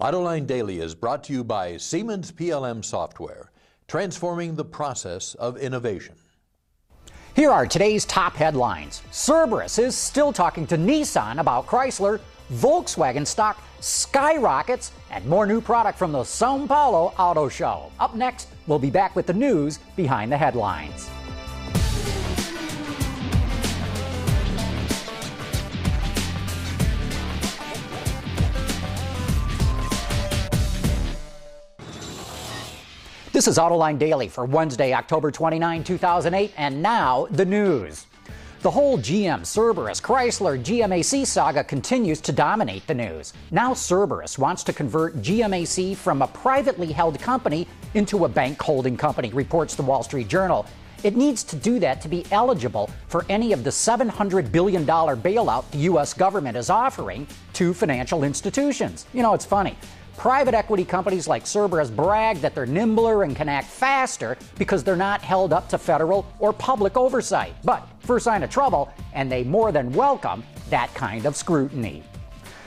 Autoline Daily is brought to you by Siemens PLM Software, transforming the process of innovation. Here are today's top headlines. Cerberus is still talking to Nissan about Chrysler, Volkswagen stock skyrockets, and more new product from the São Paulo Auto Show. Up next, we'll be back with the news behind the headlines. This is Autoline Daily for Wednesday, October 29, 2008, and now the news. The whole GM, Cerberus, Chrysler, GMAC saga continues to dominate the news. Now Cerberus wants to convert GMAC from a privately held company into a bank holding company, reports the Wall Street Journal. It needs to do that to be eligible for any of the $700 billion bailout the U.S. government is offering to financial institutions. You know, it's funny. Private equity companies like Cerberus brag that they're nimbler and can act faster because they're not held up to federal or public oversight. But first sign of trouble, and they more than welcome that kind of scrutiny.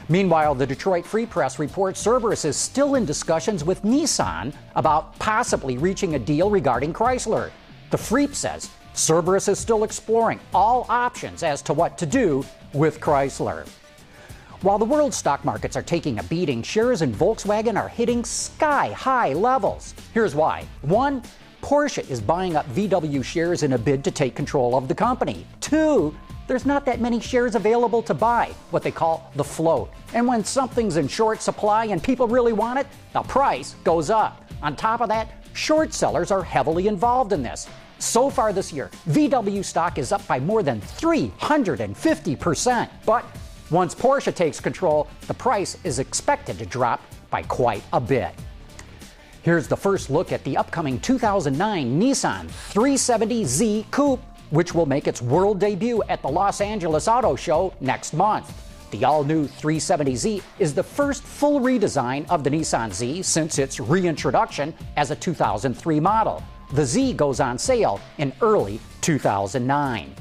Meanwhile, the Detroit Free Press reports Cerberus is still in discussions with Nissan about possibly reaching a deal regarding Chrysler. The Freep says Cerberus is still exploring all options as to what to do with Chrysler. While the world stock markets are taking a beating, shares in Volkswagen are hitting sky-high levels. Here's why. 1. Porsche is buying up VW shares in a bid to take control of the company. 2. There's not that many shares available to buy, what they call the float. And when something's in short supply and people really want it, the price goes up. On top of that, short sellers are heavily involved in this. So far this year, VW stock is up by more than 350%. But once Porsche takes control, the price is expected to drop by quite a bit. Here's the first look at the upcoming 2009 Nissan 370Z Coupe, which will make its world debut at the Los Angeles Auto Show next month. The all-new 370Z is the first full redesign of the Nissan Z since its reintroduction as a 2003 model. The Z goes on sale in early 2009.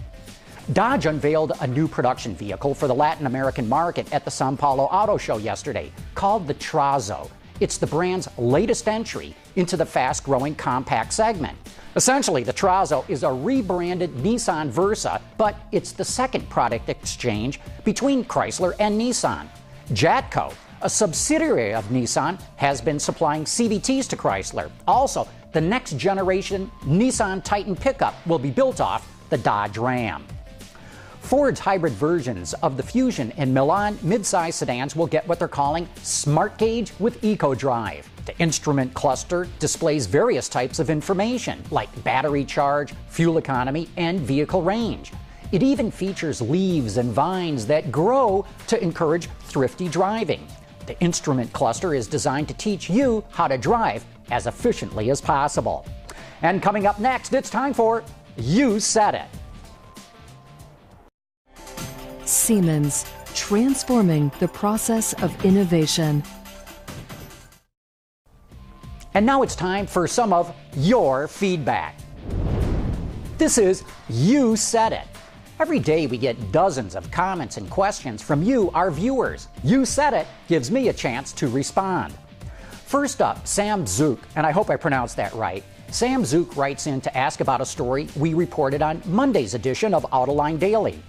Dodge unveiled a new production vehicle for the Latin American market at the São Paulo Auto Show yesterday, called the Trazo. It's the brand's latest entry into the fast-growing compact segment. Essentially, the Trazo is a rebranded Nissan Versa, but it's the second product exchange between Chrysler and Nissan. ldquo, a subsidiary of Nissan, has been supplying CVTs to Chrysler. Also, the next generation Nissan Titan pickup will be built off the Dodge Ram. Ford's hybrid versions of the Fusion and Milan midsize sedans will get what they're calling Smart Gauge with EcoDrive. The instrument cluster displays various types of information like battery charge, fuel economy, and vehicle range. It even features leaves and vines that grow to encourage thrifty driving. The instrument cluster is designed to teach you how to drive as efficiently as possible. And coming up next, it's time for You Said It. Siemens, transforming the process of innovation. And now it's time for some of your feedback. This is You Said It. Every day we get dozens of comments and questions from you, our viewers. You Said It gives me a chance to respond. First up, Sam Zook, and I hope I pronounced that right. Sam Zook writes in to ask about a story we reported on Monday's edition of Autoline Daily.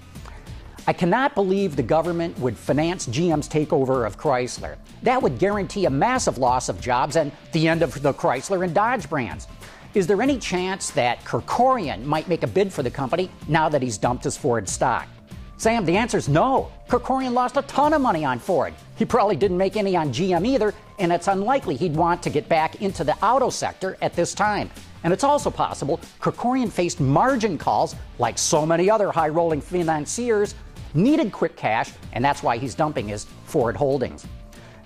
I cannot believe the government would finance GM's takeover of Chrysler. That would guarantee a massive loss of jobs and the end of the Chrysler and Dodge brands. Is there any chance that Kerkorian might make a bid for the company now that he's dumped his Ford stock? Sam, the answer is no. Kerkorian lost a ton of money on Ford. He probably didn't make any on GM either, and it's unlikely he'd want to get back into the auto sector at this time. And it's also possible Kerkorian faced margin calls like so many other high-rolling financiers, needed quick cash, and that's why he's dumping his Ford holdings.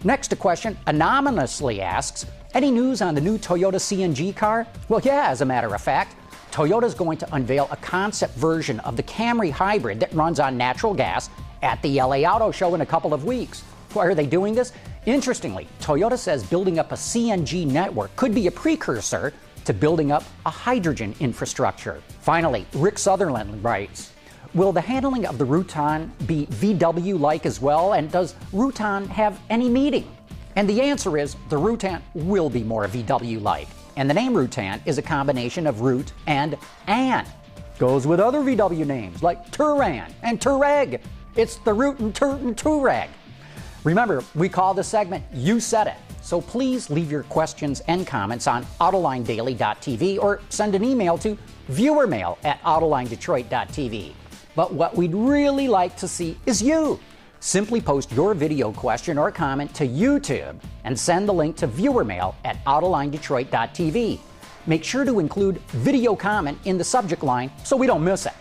Next, a question anonymously asks, any news on the new Toyota CNG car? Well, yeah, as a matter of fact, Toyota's going to unveil a concept version of the Camry hybrid that runs on natural gas at the LA Auto Show in a couple of weeks. Why are they doing this? Interestingly, Toyota says building up a CNG network could be a precursor to building up a hydrogen infrastructure. Finally, Rick Sutherland writes, will the handling of the Routan be VW-like as well? And does Routan have any meaning? And the answer is the Rutan will be more VW-like. And the name Rutan is a combination of root and an. Goes with other VW names like Turan and Touareg. It's the root and Turt and Touareg. Remember, we call this segment You Said It. So please leave your questions and comments on AutolineDaily.tv or send an email to viewermail@AutolineDetroit.tv. But what we'd really like to see is you. Simply post your video question or comment to YouTube and send the link to viewermail@AutolineDetroit.tv. Make sure to include video comment in the subject line so we don't miss it.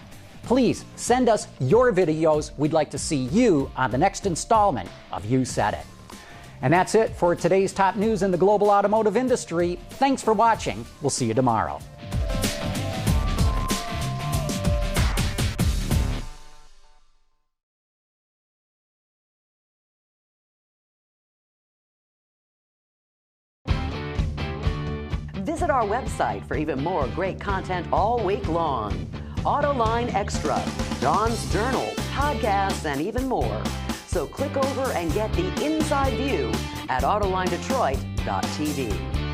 Please send us your videos. We'd like to see you on the next installment of You Said It. And that's it for today's top news in the global automotive industry. Thanks for watching. We'll see you tomorrow. Visit our website for even more great content all week long. Autoline Extra, Dawn's Journal, podcasts, and even more. So click over and get the inside view at AutolineDetroit.tv.